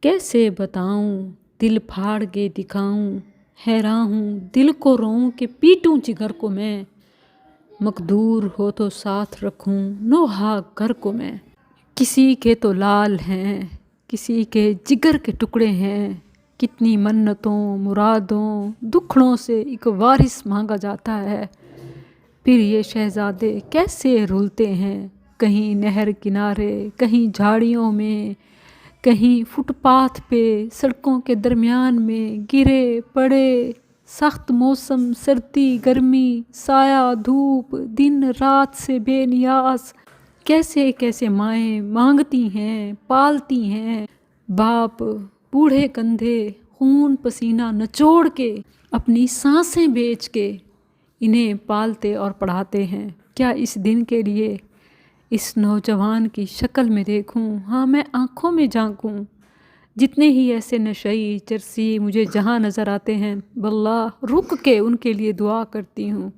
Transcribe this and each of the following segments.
कैसे बताऊं, दिल फाड़ के दिखाऊं, हैरान हूँ दिल को रोऊं कि पीटूं जिगर को मैं। मकदूर हो तो साथ रखूं नोहा घर को मैं। किसी के तो लाल हैं, किसी के जिगर के टुकड़े हैं। कितनी मन्नतों मुरादों दुखड़ों से एक वारिस मांगा जाता है। फिर ये शहजादे कैसे रुलते हैं, कहीं नहर किनारे, कहीं झाड़ियों में, कहीं फुटपाथ पे, सड़कों के दरमियान में गिरे पड़े। सख्त मौसम, सर्दी गर्मी, साया धूप, दिन रात से बेनियाज। कैसे कैसे माएँ मांगती हैं, पालती हैं। बाप बूढ़े कंधे खून पसीना निचोड़ के, अपनी सांसें बेच के इन्हें पालते और पढ़ाते हैं। क्या इस दिन के लिए इस नौजवान की शक्ल में देखूं, हाँ मैं आँखों में झांकूं। जितने ही ऐसे नशई चरसी मुझे जहाँ नज़र आते हैं, वल्लाह रुक के उनके लिए दुआ करती हूँ।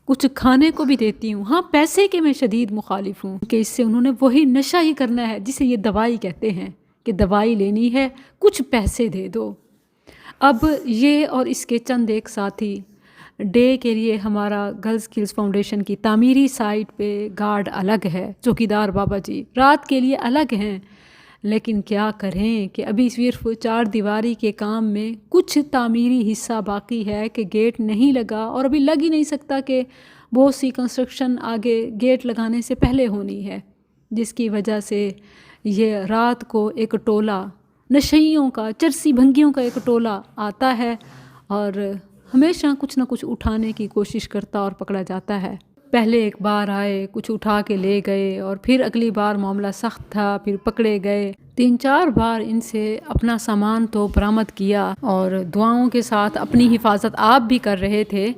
कुछ खाने को भी देती हूँ। हाँ पैसे के मैं शदीद मुखालिफ हूँ कि इससे उन्होंने वही नशा ही करना है जिसे ये दवाई कहते हैं कि दवाई लेनी है कुछ पैसे दे दो। अब ये और इसके चंद एक साथी डे के लिए हमारा गर्ल्स स्किल्स फाउंडेशन की तामीरी साइट पे गार्ड अलग है, चौकीदार बाबा जी रात के लिए अलग हैं। लेकिन क्या करें कि अभी सिर्फ 4 दीवारी के काम में कुछ तामीरी हिस्सा बाकी है कि गेट नहीं लगा और अभी लग ही नहीं सकता कि बहुत सी कंस्ट्रक्शन आगे गेट लगाने से पहले होनी है, जिसकी वजह से ये रात को एक टोला नशइयों का, चरसी भंगियों का एक टोला आता है और हमेशा कुछ ना कुछ उठाने की कोशिश करता और पकड़ा जाता है। पहले एक बार आए, कुछ उठा के ले गए और फिर अगली बार मामला सख्त था, फिर पकड़े गए। 3-4 बार इनसे अपना सामान तो बरामद किया और दुआओं के साथ अपनी हिफाजत आप भी कर रहे थे।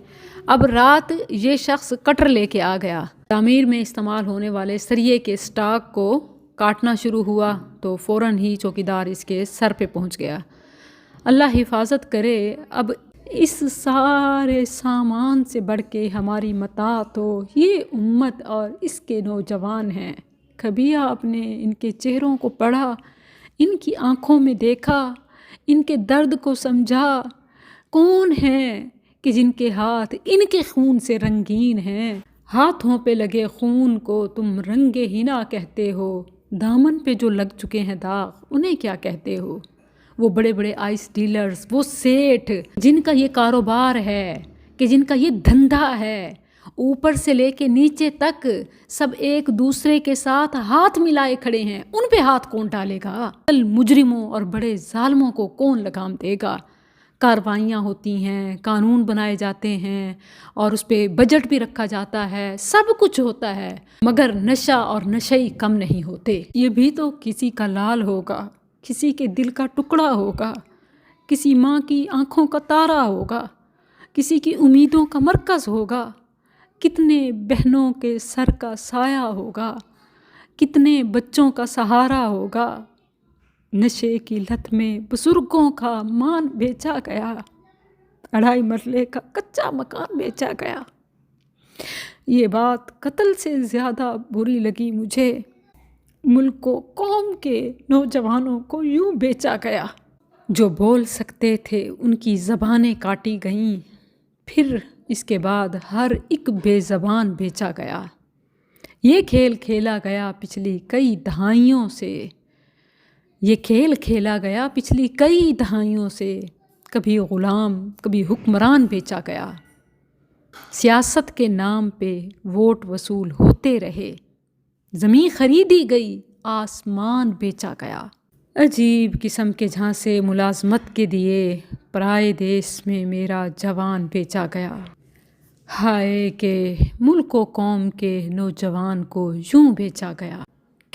अब रात ये शख्स कटर लेके आ गया। तामीर में इस्तेमाल होने वाले सरिये के स्टाक को काटना शुरू हुआ तो फ़ौरन ही चौकीदार इसके सर पे पहुंच गया। अल्लाह हिफाजत करे। अब इस सारे सामान से बढ़ के हमारी मता तो ये उम्मत और इसके नौजवान हैं। कभी आपने इनके चेहरों को पढ़ा, इनकी आँखों में देखा, इनके दर्द को समझा? कौन हैं कि जिनके हाथ इनके खून से रंगीन हैं? हाथों पे लगे खून को तुम रंगे हिना कहते हो, दामन पे जो लग चुके हैं दाग उन्हें क्या कहते हो? वो बड़े बड़े आइस डीलर्स, वो सेठ जिनका ये कारोबार है, कि जिनका ये धंधा है, ऊपर से लेके नीचे तक सब एक दूसरे के साथ हाथ मिलाए खड़े हैं। उन पे हाथ कौन डालेगा? मुजरिमों और बड़े जालिमों को कौन लगाम देगा? कार्रवाइयाँ होती हैं, कानून बनाए जाते हैं और उस पर बजट भी रखा जाता है, सब कुछ होता है, मगर नशा और नशई कम नहीं होते। ये भी तो किसी का लाल होगा, किसी के दिल का टुकड़ा होगा, किसी माँ की आँखों का तारा होगा, किसी की उम्मीदों का मरकज़ होगा, कितने बहनों के सर का साया होगा, कितने बच्चों का सहारा होगा। नशे की लत में बुजुर्गों का मान बेचा गया, 2.5 मरले का कच्चा मकान बेचा गया। ये बात कत्ल से ज़्यादा बुरी लगी मुझे। मुल्क को, कौम के नौजवानों को यूं बेचा गया। जो बोल सकते थे उनकी ज़बानें काटी गईं। फिर इसके बाद हर एक बेज़बान बेचा गया। ये खेल खेला गया पिछली कई दहाइयों से, ये खेल खेला गया पिछली कई दहाइयों से। कभी ग़ुलाम, कभी हुक्मरान बेचा गया। सियासत के नाम पे वोट वसूल होते रहे। ज़मीन खरीदी गई, आसमान बेचा गया। अजीब किस्म के झांसे मुलाजमत के दिए, पराए देश में मेरा जवान बेचा गया। हाय के मुल्क व कौम के नौजवान को यूं बेचा गया।